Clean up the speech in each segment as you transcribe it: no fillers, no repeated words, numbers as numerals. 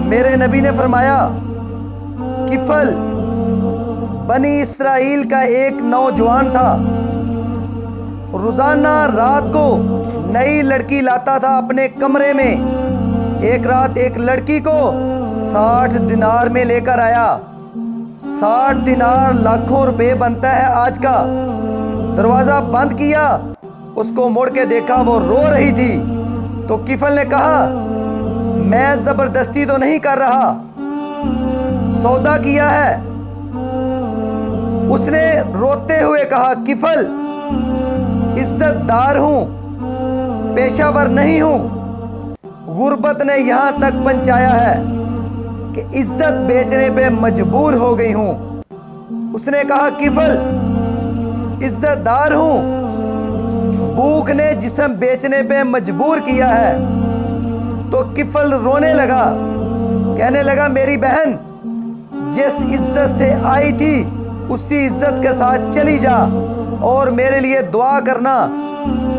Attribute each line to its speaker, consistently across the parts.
Speaker 1: میرے نبی نے فرمایا کفل بنی اسرائیل کا ایک نوجوان تھا، روزانہ رات کو نئی لڑکی لاتا تھا اپنے کمرے میں۔ ایک رات ایک لڑکی کو 60 دینار میں لے کر آیا۔ 60 دینار لاکھوں روپے بنتا ہے آج کا۔ دروازہ بند کیا، اس کو مڑ کے دیکھا، وہ رو رہی تھی۔ تو کفل نے کہا میں زبردستی تو نہیں کر رہا، سودا کیا ہے۔ اس نے روتے ہوئے کہا کفل عزت دار ہوں، پیشہ ور نہیں ہوں۔ غربت نے یہاں تک پہنچایا ہے کہ عزت بیچنے پہ مجبور ہو گئی ہوں۔ اس نے کہا کفل عزت دار ہوں، بھوک نے جسم بیچنے پہ مجبور کیا ہے۔ تو کفل رونے لگا، کہنے لگا میری بہن جس عزت سے آئی تھی اسی عزت کے ساتھ چلی جا، اور میرے لیے دعا کرنا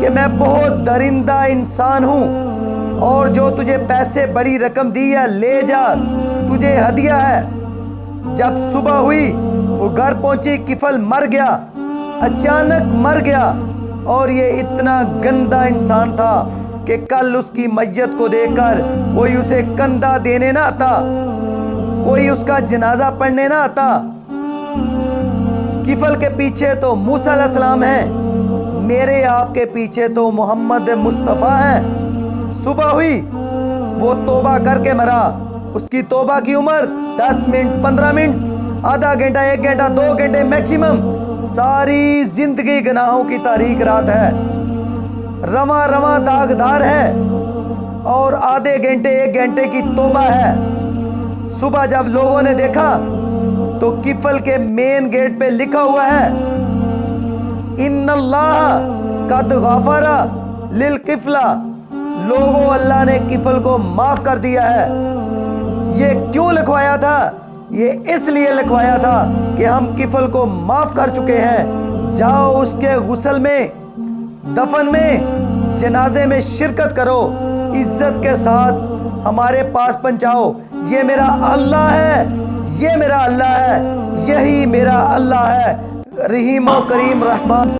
Speaker 1: کہ میں بہت درندہ انسان ہوں، اور جو تجھے پیسے بڑی رقم دی ہے لے جا، تجھے ہدیہ ہے۔ جب صبح ہوئی وہ گھر پہنچی، کفل مر گیا، اچانک مر گیا، اور یہ اتنا گندا انسان تھا کہ کل اس کی میت کو دیکھ کر کوئی اسے کندھا دینے نہ آتا، کوئی اس کا جنازہ پڑھنے نہ آتا۔ کفل کے پیچھے تو موسیٰ علیہ السلام ہیں، میرے آپ کے پیچھے تو محمد مصطفیٰ ہیں۔ صبح ہوئی وہ توبہ کر کے مرا، اس کی توبہ کی عمر 10 منٹ 15 منٹ، آدھا گھنٹہ 1 گھنٹہ 2 گھنٹے میکسیمم، ساری زندگی گناہوں کی تاریک رات ہے، رواں رواں داغدار ہے، اور آدھے گھنٹے 1 گھنٹے کی توبہ ہے۔ صبح جب لوگوں نے دیکھا تو کفل کے مین گیٹ پہ لکھا ہوا ہے ان اللہ قد غفر للکفلہ، لوگوں اللہ نے کفل کو معاف کر دیا ہے۔ یہ کیوں لکھوایا تھا؟ یہ اس لیے لکھوایا تھا کہ ہم کفل کو معاف کر چکے ہیں، جاؤ اس کے غسل میں، دفن میں، جنازے میں شرکت کرو، عزت کے ساتھ ہمارے پاس پہنچاؤ۔ یہ میرا اللہ ہے، یہ میرا اللہ ہے، یہی میرا اللہ ہے، رحیم و کریم رحمان۔